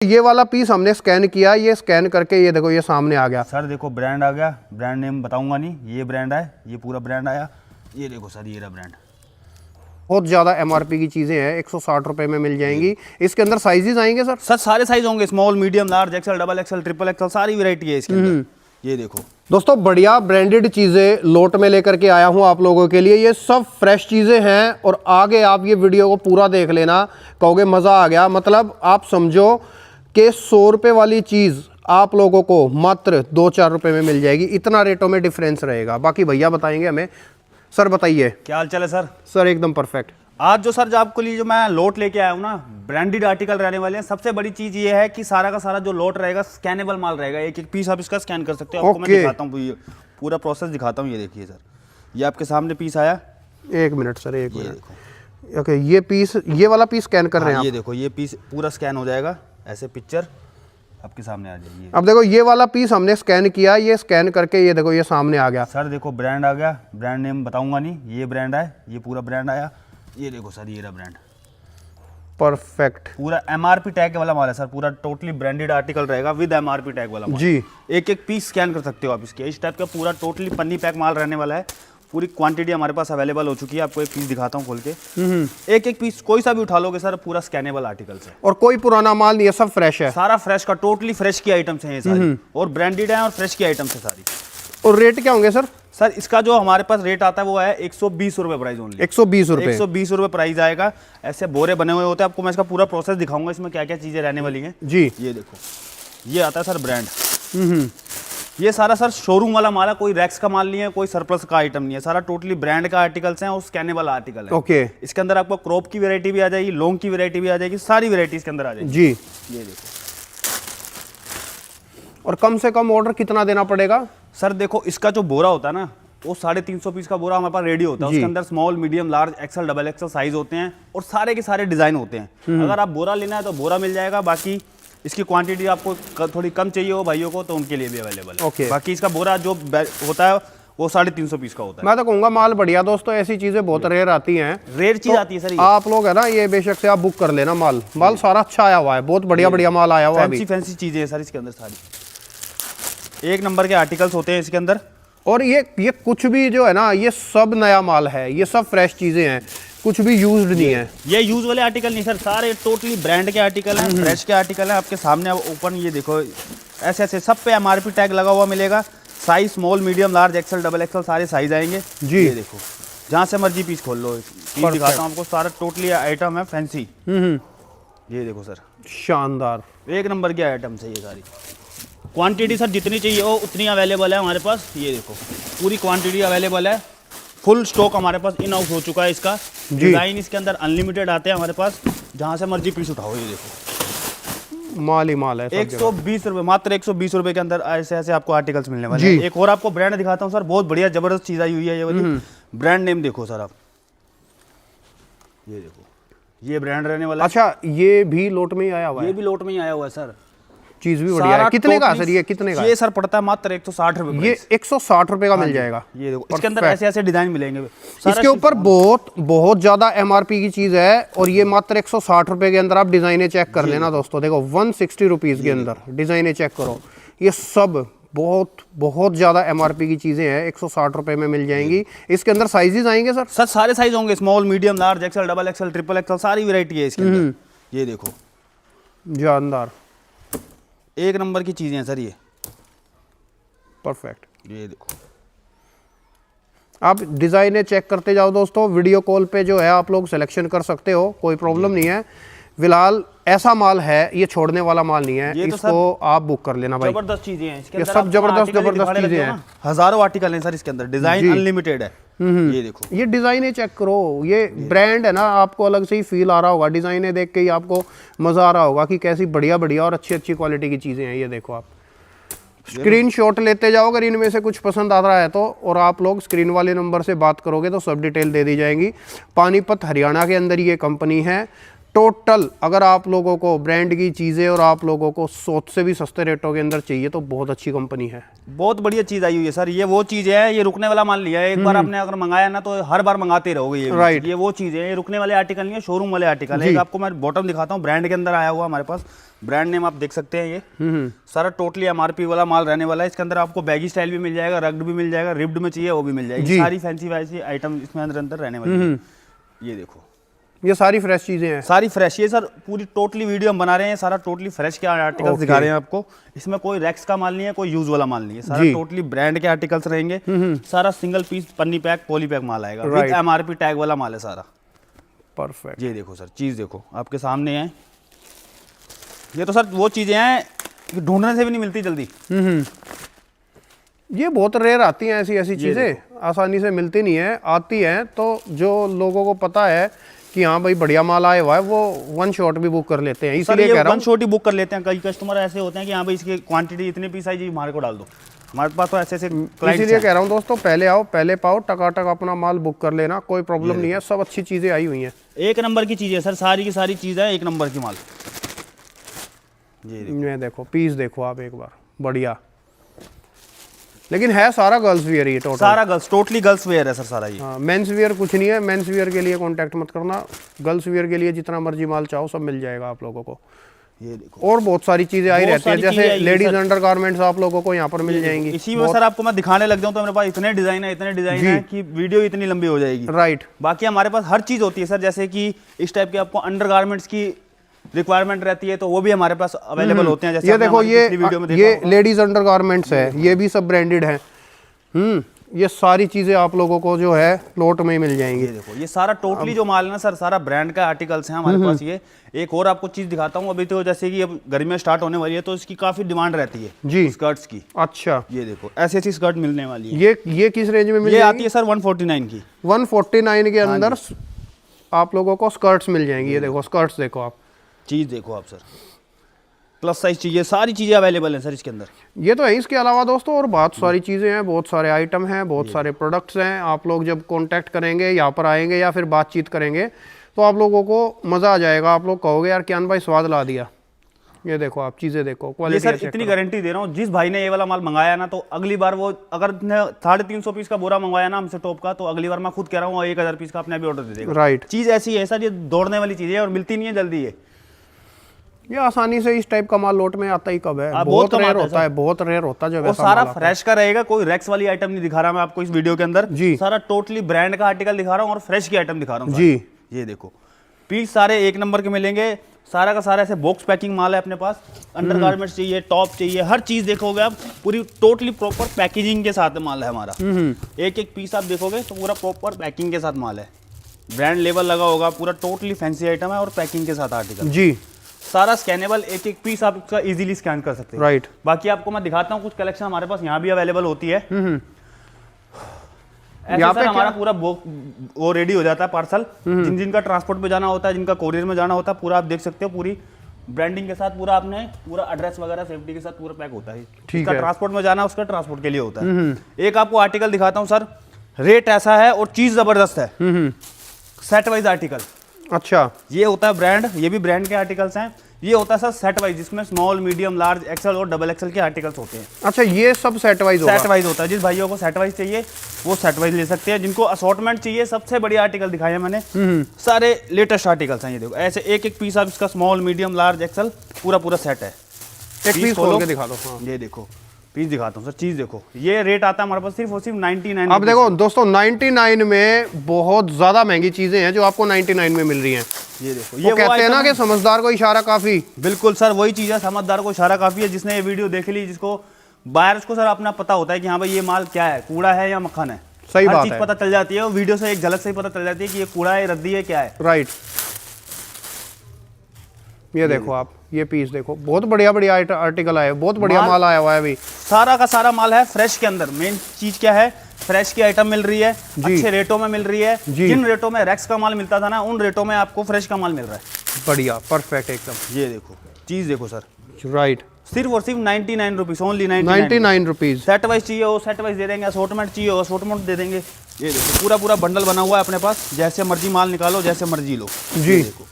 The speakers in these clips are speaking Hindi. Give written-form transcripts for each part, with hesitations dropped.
ये वाला पीस हमने स्कैन किया, ये स्कैन करके ये देखो ये सामने आ गया सर। देखो ब्रांड आ गया, ब्रांड नेम बताऊंगा नहीं, ये ब्रांड है, ये पूरा ब्रांड आया। ये देखो सर, ये रहा ब्रांड। बहुत ज़्यादा एमआरपी की चीज़ें हैं, 160 रुपये में मिल जाएंगी। इसके अंदर साइजेस आएंगे सर? सर सारे साइज होंगे, small, medium, large, XL, double XL, triple XL, सारी वैरायटी है इसके अंदर। ये देखो दोस्तों, बढ़िया ब्रांडेड चीज़ें लोट में लेकर के आया हूं आप लोगों के लिए। ये सब फ्रेश चीज़ें हैं और आगे आप ये वीडियो को पूरा देख लेना, कहोगे मज़ा आ गया। मतलब आप समझो कि 100 रुपये वाली चीज़ आप लोगों को मात्र 2-4 रुपये में मिल जाएगी। इतना रेटों में डिफरेंस रहेगा। बाकी भैया बताएंगे हमें। सर बताइए क्या हाल चाल है सर? सर एकदम परफेक्ट। आज जो सर जो आपको लिए जो मैं लोट लेके आया हूँ ना, ब्रांडेड आर्टिकल रहने वाले हैं। सबसे बड़ी चीज ये है कि सारा का सारा जो लोट रहेगा स्कैनेबल माल रहेगा। एक एक पीस आप इसका स्कैन कर सकते हो। आपको मैं दिखाता हूँ, पूरा प्रोसेस दिखाता हूँ। ये देखिए सर, ये आपके सामने पीस आया। एक मिनट सर, एक मिनट। ओके, ये पीस, ये वाला पीस स्कैन कर रहे हैं आप? ये देखो, ये पीस पूरा स्कैन हो जाएगा, ऐसे पिक्चर आपके सामने आ जाएगी। अब देखो ये वाला पीस हमने स्कैन किया, ये स्कैन करके ये देखो ये सामने आ गया। सर देखो ब्रांड आ गया, ब्रांड नेम बताऊंगा नहीं, ये ब्रांड है, ये पूरा ब्रांड आया। ये देखो सर, ये रहा ब्रांड। परफेक्ट। पूरा एमआरपी टैग वाला माल है सर, पूरा टोटली ब्रांडेड आर्टिकल रहेगा विद एमआरपी टैग वाला माल जी। एक एक पीस स्कैन कर सकते हो आप इसके। इस टाइप का पूरा टोटली पन्नी पैक माल रहने वाला है। पूरी क्वांटिटी हमारे पास अवेलेबल हो चुकी है। आपको एक पीस दिखाता हूँ खोल के। एक एक पीस कोई सा भी उठा लोगे सर, पूरा स्कैनेबल आर्टिकल्स है और कोई पुराना माल नहीं है, सब फ्रेश है। सारा फ्रेश का, टोटली फ्रेश की आइटम्स हैं ये सारी, और ब्रांडेड है और फ्रेश की आइटम्स है सारी। और रेट क्या होंगे सर? सर इसका जो हमारे पास रेट आता है वो है 120 रुपये प्राइस ओनली। 120 रुपये, 120 रुपये प्राइस आएगा। ऐसे बोरे बने हुए होते हैं। आपको मैं इसका पूरा प्रोसेस दिखाऊंगा, इसमें क्या क्या चीजें रहने वाली हैं जी। ये देखो, ये आता है सर ब्रांड। ये सारा सर शोरूम वाला माल है, कोई रैक्स का माल नहीं है, कोई सरप्लस का आइटम नहीं है। सारा टोटली ब्रांड का आर्टिकल्स हैं और स्कैनेबल आर्टिकल है। ओके। इसके अंदर आपको क्रॉप की वैरायटी भी आ जाएगी, लॉन्ग की वैरायटी भी आ जाएगी, सारी वैरायटी इसके अंदर आ जाएगी जी। ये देखो। और कम से कम ऑर्डर कितना देना पड़ेगा? सर देखो, इसका जो बोरा होता है ना, वो 350 पीस का बोरा हमारे पास रेडी होता है। उसके अंदर small, medium, large, XL, double XL size होते हैं और सारे के सारे डिजाइन होते हैं। अगर आप बोरा लेना है तो बोरा मिल जाएगा। बाकी इसकी क्वांटिटी आपको थोड़ी कम चाहिए हो भाइयों को, तो उनके लिए भी अवेलेबल है। ओके। बाकी इसका बोरा जो होता है वो 350 पीस का होता है। मैं तो कहूँगा माल बढ़िया। दोस्तों ऐसी चीज़ें बहुत रेयर आती हैं, रेयर चीज आती है सर। आप लोग है ना, ये बेशक से आप बुक कर लेना। माल सारा अच्छा आया हुआ है, बहुत बढ़िया बढ़िया माल आया हुआ है। फैंसी फैंसी चीजें हैं सर इसके अंदर, सारी एक नंबर के आर्टिकल्स होते हैं इसके अंदर। और ये कुछ भी जो है ना, ये सब नया माल है, ये सब फ्रेश चीज़ें हैं, कुछ भी यूज्ड नहीं है। ये यूज वाले आर्टिकल नहीं सर, सारे टोटली ब्रांड के आर्टिकल हैं, फ्रेश के आर्टिकल हैं। आपके सामने ओपन, ये देखो ऐसे ऐसे सब पे एमआरपी टैग लगा हुआ मिलेगा। Size small, medium, large, XL, double XL सारे साइज आएंगे जी। ये देखो, जहाँ से मर्जी पीस खोल लो। पीस दिखाता हूँ आपको, सारा टोटली आइटम है फैंसी। ये देखो सर, शानदार, एक नंबर की आइटम है ये सारी। क्वांटिटी सर जितनी चाहिए हो उतनी अवेलेबल है हमारे पास। ये देखो, पूरी क्वांटिटी अवेलेबल है। फुल स्टॉक हमारे पास इन हाउस हो चुका है इसका। डिजाइन इसके अंदर अनलिमिटेड आते हैं हमारे पास, जहाँ से मर्जी पीस उठाओ। ये देखो, माल ही माल है। 120 रुपये, मात्र 120 रुपये के अंदर ऐसे ऐसे आपको आर्टिकल्स मिलने वाले हैं। एक और आपको ब्रांड दिखाता हूँ सर, बहुत बढ़िया जबरदस्त चीज आई हुई है ये वाली। ब्रांड नेम देखो सर आप, ये देखो, ये ब्रांड रहने वाला। अच्छा, ये भी लोट में ही आया हुआ है? ये भी लोट में ही आया हुआ है सर। चीज भी बढ़िया है। कितने का सर? ये कितने का? ये सर पड़ता है मात्र 160 रुपये। ये 160 रुपये का मिल जाएगा। ये देखो, इसके अंदर ऐसे ऐसे डिजाइन मिलेंगे। इसके ऊपर बहुत ज्यादा एमआरपी की चीज है और ये मात्र 160 रुपये के अंदर आप डिजाइने चेक कर लेना दोस्तों। देखो 160 रुपीज के अंदर डिजाइने चेक करो। ये सब बहुत ज्यादा एमआरपी की चीजें हैं, 160 रुपये में मिल जाएंगी। इसके अंदर साइजेस आएंगे सर? सर सारे साइज होंगे, small, medium, large, XL, double XL, triple XL, सारी वैरायटी है इसके अंदर। ये देखो, जानदार, एक नंबर की चीजें हैं सर ये। परफेक्ट। ये देखो, आप डिजाइने चेक करते जाओ दोस्तों। वीडियो कॉल पे जो है आप लोग सिलेक्शन कर सकते हो, कोई प्रॉब्लम नहीं है। फिलहाल ऐसा माल है, ये छोड़ने वाला माल नहीं है। इसको आप बुक कर लेना भाई। जबरदस्त चीजें हैं इसके ये अंदर, सब जबरदस्त चीजें हैं। हजारों आर्टिकल हैं सर इसके अंदर, डिजाइन अनलिमिटेड है। ये देखो, ये डिजाइने चेक करो। ये ब्रांड है ना, आपको अलग से ही फील आ रहा होगा। डिजाइने देख के ही आपको मजा आ रहा होगा कि कैसी बढ़िया बढ़िया और अच्छी अच्छी क्वालिटी की चीजें हैं। ये देखो, आप स्क्रीनशॉट लेते जाओ अगर इनमें से कुछ पसंद आ रहा है तो, और आप लोग स्क्रीन वाले नंबर से बात करोगे तो सब डिटेल दे दी जाएंगी। पानीपत हरियाणा के अंदर ये कंपनी है। टोटल अगर आप लोगों को ब्रांड की चीज़ें और आप लोगों को सोच से भी सस्ते रेटों के अंदर चाहिए तो बहुत अच्छी कंपनी है। बहुत बढ़िया चीज आई हुई है सर। ये वो चीज है, ये रुकने वाला माल लिया है, एक बार आपने अगर मंगाया ना तो हर बार मंगाते रहोगे। ये Right. ये वो चीज है, ये रुकने वाले आर्टिकल नहीं है, शोरूम वाले आर्टिकल है। एक आपको मैं बॉटम दिखाता हूँ, ब्रांड के अंदर आया हुआ हमारे पास, ब्रांड नेम आप देख सकते हैं। ये सारा टोटली एमआरपी वाला माल रहने वाला है। इसके अंदर आपको बैगी स्टाइल भी मिल जाएगा, रग्ड भी मिल जाएगा, रिब्ड में चाहिए वो भी मिल जाएगी। सारी फैंसी वैसी आइटम इसमें अंदर रहने वाली है। ये देखो, ये सारी फ्रेश चीज़ें हैं, सारी फ्रेश। ये सर पूरी टोटली वीडियो हम बना रहे हैं, सारा टोटली फ्रेश के आर्टिकल्स दिखा रहे हैं आपको। इसमें कोई रैक्स का माल नहीं है, कोई यूज वाला माल नहीं है, सारा टोटली ब्रांड के आर्टिकल्स रहेंगे। सारा सिंगल पीस पन्नी पैक पॉली पैक माल आएगा, विद एमआरपी टैग वाला माल है सारा। परफेक्ट। ये देखो सर, चीज देखो आपके सामने है। ये तो सर वो चीजें हैं कि ढूंढने से भी नहीं मिलती जल्दी। ये बहुत रेयर आती हैं ऐसी ऐसी चीज़ें, आसानी से मिलती नहीं है, आती हैं तो जो लोगों को पता है कि हाँ भाई बढ़िया माल आया हुआ है वो वन शॉट भी बुक कर लेते हैं। इसलिए कह रहा हूँ वन शॉट ही बुक कर लेते हैं। कई कस्टमर ऐसे होते हैं कि हाँ भाई इसकी क्वांटिटी इतने पीस आई जी हमारे को डाल दो। हमारे पास तो ऐसे इसीलिए कह रहा हूँ दोस्तों, पहले आओ पहले पाओ, टकाटक अपना माल बुक कर लेना, कोई प्रॉब्लम नहीं है, सब अच्छी चीज़ें आई हुई हैं। एक नंबर की चीज़ है सर, सारी की सारी चीज़ है एक नंबर की माल। ये देखो पीस देखो आप एक बार, बढ़िया। लेकिन है सारा गर्ल्स वियर ही टोटल, सारा गर्ल्स, टोटली गर्ल्स वेयर है सर सारा ये। हाँ, मेंस वियर कुछ नहीं है, मेंस वियर के लिए कांटेक्ट मत करना, गर्ल्स वियर के लिए जितना मर्जी माल चाहो सब मिल जाएगा आप लोगों को। ये देखो और बहुत सारी चीजें आई रहती है, जैसे लेडीज अंडरगारमेंट्स आप लोगों को यहाँ पर मिल जाएंगी। इसी में सर आपको मैं दिखाने लग जाऊँ तो मेरे पास इतने डिजाइन है कि वीडियो इतनी लंबी हो जाएगी। राइट। बाकी हमारे पास हर चीज होती है सर, जैसे कि इस टाइप के आपको अंडरगारमेंट्स की रिक्वायरमेंट रहती है तो वो भी हमारे पास अवेलेबल होते हैं। जैसे ये देखो ये में लेडीज अंडरगारमेंट्स है, ये भी सब ब्रांडेड है। ये सारी चीजें आप लोगों को जो है लोट में ही मिल जाएंगी। ये देखो, ये सारा टोटली जो माल है ना सर, सारा ब्रांड का आर्टिकल्स हैं हमारे पास। ये एक और आपको चीज दिखाता हूँ, अभी तो जैसे कि अब गर्मियाँ स्टार्ट होने वाली है तो इसकी काफी डिमांड रहती है जी, स्कर्ट्स की। अच्छा, ये देखो ऐसी ऐसी स्कर्ट मिलने वाली है। ये किस रेंज में मिल ये आती है सर 149 की। 149 के अंदर आप लोगों को स्कर्ट्स मिल जाएंगी। ये देखो स्कर्ट्स देखो आप, चीज देखो आप सर, प्लस साइज चाहिए, सारी चीजें अवेलेबल हैं सर इसके अंदर। ये तो है। इसके अलावा दोस्तों और बहुत सारी चीज़ें हैं, बहुत सारे आइटम हैं, बहुत सारे प्रोडक्ट्स हैं। आप लोग जब कांटेक्ट करेंगे, यहाँ पर आएंगे या फिर बातचीत करेंगे तो आप लोगों को मज़ा आ जाएगा। आप लोग कहोगे यार कियान भाई स्वाद ला दिया। ये देखो आप चीज़ें देखो, क्वालिटी सर इतनी गारंटी दे रहा हूँ, जिस भाई ने ये वाला माल मंगाया ना तो अगली बार वो अगर 350 पीस का बोरा मंगवाया ना हमसे टॉप का, तो अगली बार मैं खुद कह रहा हूँ 1000 पीस का अपने भी ऑर्डर दे देगा। राइट। चीज़ ऐसी है सर, ये दौड़ने वाली चीज़ है और मिलती नहीं है जल्दी। ये आसानी से इस टाइप का माल लोट में आता ही कब है, बहुत रेयर होता है, बहुत रेयर होता है जब और सारा फ्रेश का रहेगा। कोई रैक्स वाली आइटम नहीं दिखा रहा मैं आपको इस वीडियो के अंदर जी, सारा टोटली ब्रांड का आर्टिकल दिखा रहा हूँ और फ्रेश की आइटम दिखा रहा हूँ जी। ये देखो पीस सारे एक नंबर के मिलेंगे, सारा का सारा ऐसे बॉक्स पैकिंग माल है अपने पास। अंडरगारमेंट्स चाहिए, टॉप चाहिए, हर चीज देखोगे आप पूरी टोटली प्रॉपर पैकेजिंग के साथ माल है हमारा। एक एक पीस आप देखोगे तो पूरा प्रॉपर पैकिंग के साथ माल है, ब्रांड लेवल लगा होगा, पूरा टोटली फैंसी आइटम है और पैकिंग के साथ आर्टिकल जी। सारा स्कैनेबल, एक एक पीस आप इसका इजीली स्कैन कर सकते हैं। राइट। बाकी आपको मैं दिखाता हूँ कुछ कलेक्शन हमारे पास यहाँ भी अवेलेबल होती है। ऐसे सर हमारा पूरा वो रेडी हो जाता है पार्सल, जिनका ट्रांसपोर्ट पे जाना होता है, जिनका कोरियर में जाना होता है, पूरा आप देख सकते हो पूरी ब्रांडिंग के साथ, पूरा आपने पूरा एड्रेस वगैरह सेफ्टी के साथ पूरा पैक होता है। जिसका ट्रांसपोर्ट में जाना है उसका ट्रांसपोर्ट के लिए होता है। एक आपको आर्टिकल दिखाता हूँ सर, रेट ऐसा है और चीज जबरदस्त है, सेट वाइज आर्टिकल। अच्छा, ये होता है ब्रांड, ये भी ब्रांड के आर्टिकल्स हैं। ये होता है सर सेट वाइज, जिसमें स्मॉल, मीडियम, लार्ज, एक्सेल और डबल एक्सेल के आर्टिकल्स होते हैं। अच्छा, ये सब सेट वाइज होगा? सेट वाइज होता है। जिस भाइयों को सेट वाइज चाहिए वो सेट वाइज ले सकते हैं। जिनको असॉर्टमेंट चाहिए, सबसे बढ़िया आर्टिकल दिखाए हैं मैंने, सारे लेटेस्ट आर्टिकल्स हैं। ये देखो ऐसे एक एक पीस आप इसका स्मॉल, मीडियम, लार्ज, एक्सेल पूरा पूरा सेट है। एक पीस खोल के दिखा दो। हाँ। ये देखो पीस दिखाता हूँ सर, चीज देखो। ये रेट आता है हमारे पास सिर्फ और सिर्फ 99। अब देखो दोस्तों 99 में बहुत ज्यादा महंगी चीजें हैं जो आपको 99 में मिल रही हैं। ये देखो, ये कहते हैं ना कि समझदार को इशारा काफी। बिल्कुल सर वही चीज है, समझदार को इशारा काफी है। जिसने ये वीडियो देख ली, जिसको बायर्स को सर अपना पता होता है कि हाँ भाई ये माल क्या है, कूड़ा है या मक्खन है, सही हर बात चीज है, पता चल जाती है। और वीडियो से एक झलक से ही पता चल जाती है कि ये कूड़ा है, रद्दी है, क्या है। राइट। ये देखो आप, ये पीस देखो, बहुत बढ़िया बढ़िया आर्टिकल आया, बहुत बढ़िया माल आया हुआ है अभी। सारा का सारा माल है फ्रेश के अंदर। मेन चीज क्या है, फ्रेश की आइटम मिल रही है, अच्छे रेटों में मिल रही है। जिन रेटों में रैक्स का माल मिलता था ना, उन रेटों में आपको फ्रेश का माल मिल रहा है। बढ़िया, परफेक्ट एकदम। ये देखो चीज देखो सर, राइट। सिर्फ और सिर्फ 99 rupees, only 99 rupees. Set wise चाहिए हो सेट वाइज दे देंगे, असॉर्टमेंट चाहिए हो असॉर्टमेंट दे देंगे। ये देखो पूरा पूरा बंडल बना हुआ है अपने पास, जैसे मर्जी माल निकालो, जैसे मर्जी लो। जी देखो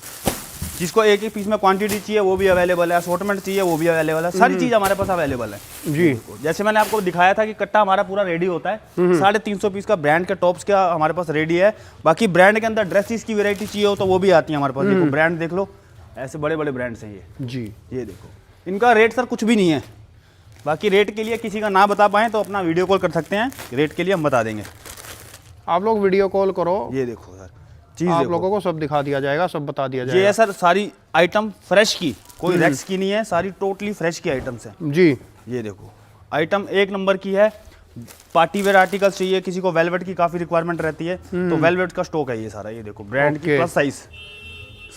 जिसको एक ही पीस में क्वांटिटी चाहिए वो भी अवेलेबल है, असॉर्टमेंट चाहिए वो भी अवेलेबल है, सारी चीज़ हमारे पास अवेलेबल है जी। जैसे मैंने आपको दिखाया था कि कट्टा हमारा पूरा रेडी होता है, 350 पीस का ब्रांड के टॉप्स का हमारे पास रेडी है। बाकी ब्रांड के अंदर ड्रेसेस की वैरायटी चाहिए हो तो वो भी आती है हमारे पास। देखो ब्रांड देख लो, ऐसे बड़े बड़े ब्रांड्स हैं जी। ये देखो, इनका रेट सर कुछ भी नहीं है। बाकी रेट के लिए किसी का ना बता पाएँ तो अपना वीडियो कॉल कर सकते हैं, रेट के लिए हम बता देंगे। आप लोग वीडियो कॉल करो, ये देखो सर चीज़ आप देखो। लोगों को सब दिखा दिया जाएगा, सब बता दिया ये जाएगा। है सर सारी आइटम फ्रेश की, कोई रैक्स की नहीं है, सारी टोटली फ्रेश की आइटम्स है। जी। ये देखो आइटम एक नंबर की है। पार्टी वेयर आर्टिकल्स चाहिए, किसी को वेलवेट की काफ़ी रिक्वायरमेंट रहती है तो वेलवेट का स्टॉक है ये सारा। ये देखो ब्रांड की ओके। प्लस साइज,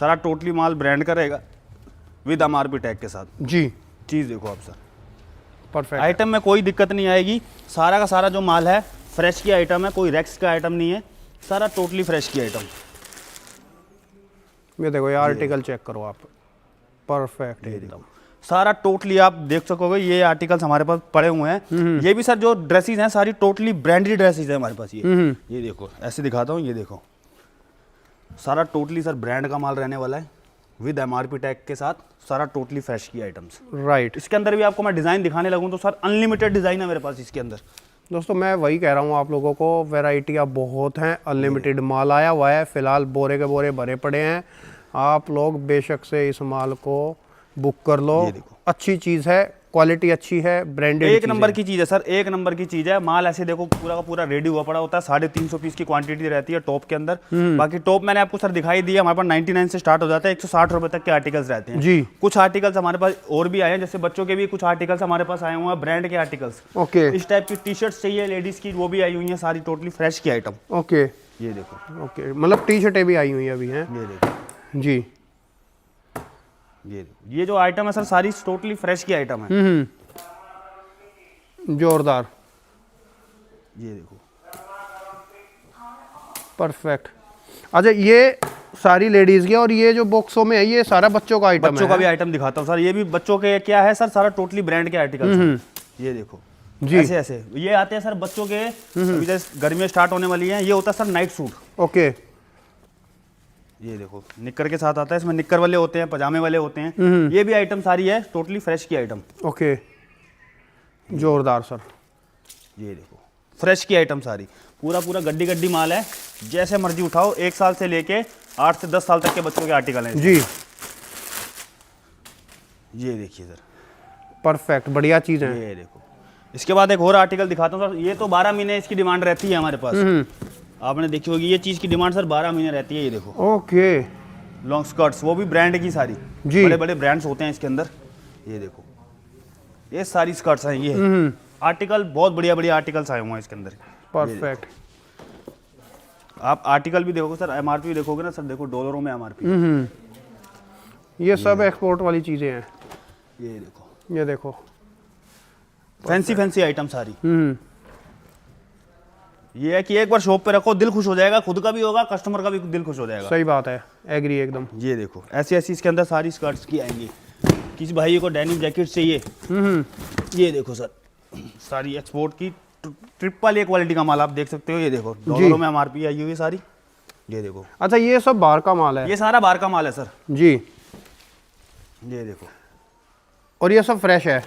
सारा टोटली माल ब्रांड का रहेगा विद MRP टैग के साथ। जी चीज़ देखो आप सर, परफेक्ट। आइटम में कोई दिक्कत नहीं आएगी। सारा का सारा जो माल है फ्रेश की आइटम है, कोई रैक्स का आइटम नहीं है, सारा टोटली फ्रेश की आइटम। ये देखो ये आर्टिकल चेक करो आप, परफेक्ट एकदम। सारा टोटली आप देख सकोगे, ये आर्टिकल्स हमारे पास पड़े हुए हैं। ये भी सर जो ड्रेसेस हैं सारी टोटली ब्रांडेड ड्रेसेस है हमारे पास। ये देखो ऐसे दिखाता हूँ, ये देखो सारा टोटली सर ब्रांड का माल रहने वाला है विद MRP टैग के साथ, सारा टोटली फ्रेश की आइटम्स। राइट। इसके अंदर भी आपको मैं डिज़ाइन दिखाने लगूँ तो सर अनलिमिटेड डिज़ाइन है मेरे पास इसके अंदर। दोस्तों मैं वही कह रहा हूँ आप लोगों को, वैरायटियाँ बहुत हैं, अनलिमिटेड माल आया हुआ है, फिलहाल बोरे के बोरे भरे पड़े हैं। आप लोग बेशक से इस माल को बुक कर लो, अच्छी चीज़ है, क्वालिटी अच्छी है, ब्रांडेड एक नंबर की चीज़ है सर, एक नंबर की चीज़ है। माल ऐसे देखो पूरा का पूरा रेडी हुआ पड़ा होता है। 350 पीस की क्वांटिटी रहती है टॉप के अंदर। बाकी टॉप मैंने आपको सर दिखाई दिया, हमारे पास 99 से स्टार्ट हो जाता है, 160 रुपए तक के आर्टिकल्स रहते हैं जी। कुछ आर्टिकल्स हमारे पास और भी आए हैं, जैसे बच्चों के भी कुछ आर्टिकल्स हमारे पास आए हुए हैं, ब्रांड के आर्टिकल्स। ओके इस टाइप की टी शर्ट्स चाहिए लेडीज की, वो भी आई हुई है, सारी टोटली फ्रेश की आइटम। ओके ये देखो, ओके, मतलब टी शर्टें भी आई हुई हैं अभी हैं। ये देखो, जी। ये जो आइटम है सर सारी टोटली फ्रेश की आइटम है। जोरदार, ये देखो परफेक्ट। अच्छा ये सारी लेडीज की, और ये जो बॉक्सों में है ये सारा बच्चों का आइटम है। बच्चों का भी आइटम दिखाता हूँ सर, ये भी बच्चों के क्या है सर, सारा टोटली ब्रांड के आर्टिकल्स हैं। ये देखो जी। ऐसे ऐसे ये आते हैं सर बच्चों के, अभी जैसे गर्मियाँ स्टार्ट होने वाली हैं, ये होता है सर नाइट सूट। ओके। ये देखो निक्कर के साथ आता है, इसमें निक्कर वाले होते हैं, पजामे वाले होते हैं। ये भी आइटम सारी है टोटली फ्रेश की आइटम। ओके, जोरदार सर। ये देखो फ्रेश की आइटम सारी, पूरा पूरा गड्डी गड्डी माल है, जैसे मर्जी उठाओ। 1 साल से लेके 8 से 10 साल तक के बच्चों के आर्टिकल हैं जी। ये देखिए सर, परफेक्ट, बढ़िया चीज़ है। ये देखो। इसके बाद एक और आर्टिकल दिखाता हूँ सर, ये तो 12 महीने इसकी डिमांड रहती है हमारे पास। आपने देखी होगी ये चीज़ की डिमांड सर 12 महीने रहती है। ये देखो ओके, लॉन्ग स्कर्ट्स, वो भी ब्रांड की सारी, जी। बड़े बड़े ब्रांड्स होते हैं इसके अंदर। ये देखो ये सारी स्कर्ट्स हैं, ये आर्टिकल बहुत बढ़िया बढ़िया आर्टिकल्स आए हुए हैं इसके अंदर। परफेक्ट। आप आर्टिकल भी देखोगे सर, MRP देखोगे ना सर, देखो डॉलरों में MRP। ये सब एक्सपोर्ट वाली चीज़ें हैं। ये देखो, ये देखो फैंसी फैंसी आइटम सारी। ये है कि एक बार शॉप पे रखो, दिल खुश हो जाएगा, खुद का भी होगा, कस्टमर का भी दिल खुश हो जाएगा। सही बात है, एग्री एकदम। ये देखो ऐसी ऐसी इसके अंदर सारी स्कर्ट्स की आएंगी। किसी भाई को डेनिम जैकेट चाहिए, ये देखो सर सारी एक्सपोर्ट की ट्रिपल ए क्वालिटी का माल आप देख सकते हो। ये देखो डॉलरों में MRP आई हुई है सारी। ये देखो, अच्छा ये सब बाहर का माल है? ये सारा बाहर का माल है सर जी। ये देखो, और ये सब फ्रेश है?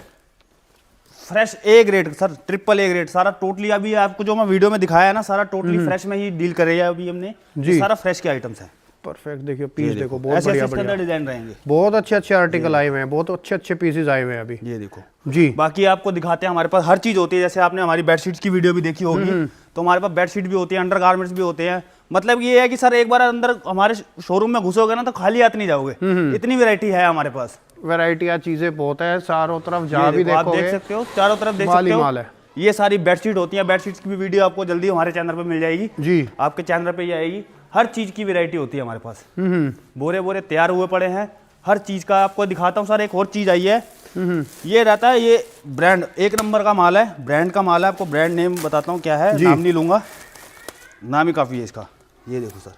Fresh A grade sir, triple A grade सारा टोटली। अभी आपको जो मैं वीडियो में दिखाया है ना, सारा टोटली फ्रेश में ही डील कर रही है अभी हमने। जी। सारा फ्रेश के आइटम्स हैं। परफेक्ट, देखिए पीस देखो, बहुत ऐसे बढ़िया ऐसे इसके अंदर बढ़िया, डिजाइन रहेंगे। बहुत अच्छे अच्छे आर्टिकल आए हुए हैं, बहुत अच्छे अच्छे पीसेज आए हुए हैं अभी। ये देखो जी। बाकी आपको दिखाते हैं, हमारे पास हर चीज़ होती है। जैसे आपने हमारी बेडशीट्स की वीडियो भी देखी होगी, तो हमारे पास बेडशीट भी होती है, अंडरगारमेंट्स भी होते हैं। मतलब ये है कि सर एक बार अंदर हमारे शोरूम में घुसोगे ना तो खाली हाथ नहीं जाओगे, इतनी वैरायटी है हमारे पास। वैरायटियाँ चीज़ें बहुत है, चारों तरफ जहाँ भी आप देखोगे देख सकते हो, चारों तरफ देख माल सकते ही हो, माल है। ये सारी बेडशीट होती है। बेडशीट्स की भी वीडियो आपको जल्दी हमारे चैनल पे मिल जाएगी। जी। आपके चैनल पे ही आएगी। हर चीज़ की वैरायटी होती है हमारे पास। बोरे बोरे तैयार हुए पड़े हैं, हर चीज़ का आपको दिखाता हूँ सर। एक और चीज़ आई है, ये रहता है, ये ब्रांड एक नंबर का माल है, ब्रांड का माल है। आपको ब्रांड नेम बताता हूँ क्या है, नाम नहीं लूंगा, नाम ही काफ़ी है इसका। ये देखो सर,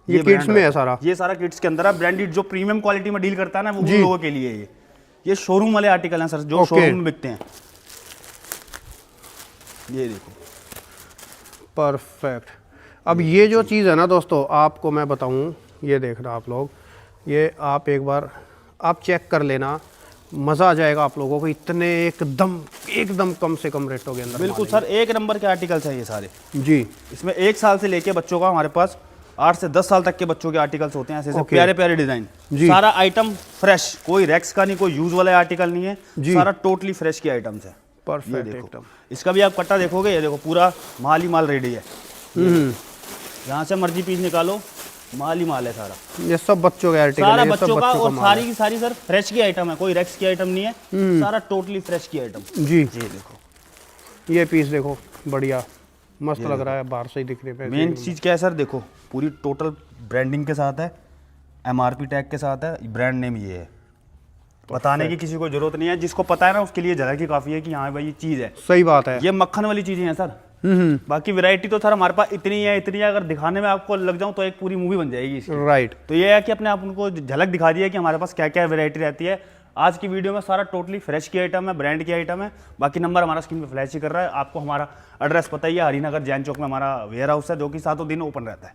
ये किड्स में है सारा? ये सारा किड्स के अंदर है। ब्रांडेड जो प्रीमियम क्वालिटी में डील करता है ना, वो उन लोगों के लिए है। ये शोरूम वाले आर्टिकल हैं सर, जो शोरूम में बिकते हैं। ये देखो परफेक्ट। अब ये जो चीज़ है ना दोस्तों, आपको मैं बताऊं, ये देखना आप लोग, ये आप एक बार आप चेक कर लेना, मज़ा आ जाएगा आप लोगों को। इतने एकदम कम से कम रेटों के अंदर बिल्कुल सर, एक नंबर के आर्टिकल्स हैं ये सारे। जी। इसमें 1 साल से लेके बच्चों का हमारे पास 8 से 10 साल तक के बच्चों के आर्टिकल्स होते हैं, ऐसे ऐसे Okay. प्यारे प्यारे डिजाइन। जी। सारा आइटम फ्रेश, कोई रैक्स का नहीं, कोई यूज वाला आर्टिकल नहीं है, जी। सारा टोटली फ्रेश के आइटम्स है। ये परफेक्ट देखो, एकदम। इसका भी आप कट्टा देखोगे, ये देखो पूरा माल ही माल रेडी है। जहाँ से मर्जी पीस निकालो, माल ही माल है सारा। ये सब बच्चों के आर्टिकल सारा है, ये सब बच्चों का, और माल सारी है। की सारी सर फ्रेश की आइटम है, कोई रैक्स की आइटम नहीं है, सारा टोटली फ्रेश की आइटम। जी। ये देखो, ये पीस देखो, बढ़िया मस्त लग रहा है बाहर से ही दिखने पे। मेन चीज क्या है सर, देखो पूरी टोटल ब्रांडिंग के साथ है, MRP टैग के साथ है, ब्रांड नेम ये है। बताने की किसी को जरूरत नहीं है, जिसको पता है ना उसके लिए झलक ही काफी है कि हाँ भाई ये चीज है। सही बात है। ये मक्खन वाली चीजें हैं सर। बाकी वैरायटी तो सर हमारे पास इतनी है, अगर दिखाने में आपको लग जाऊं तो एक पूरी मूवी बन जाएगी इसकी। राइट। तो ये है कि अपने आप उनको झलक दिखा दिया कि हमारे पास क्या क्या वैरायटी रहती है। आज की वीडियो में सारा टोटली फ्रेश की आइटम है, ब्रांड की आइटम है। बाकी नंबर हमारा स्क्रीन पे फ्लैश ही कर रहा है। आपको हमारा एड्रेस पता ही है, हरिनगर जैन चौक में हमारा वेयर हाउस है, जो कि 7 दिन ओपन रहता है।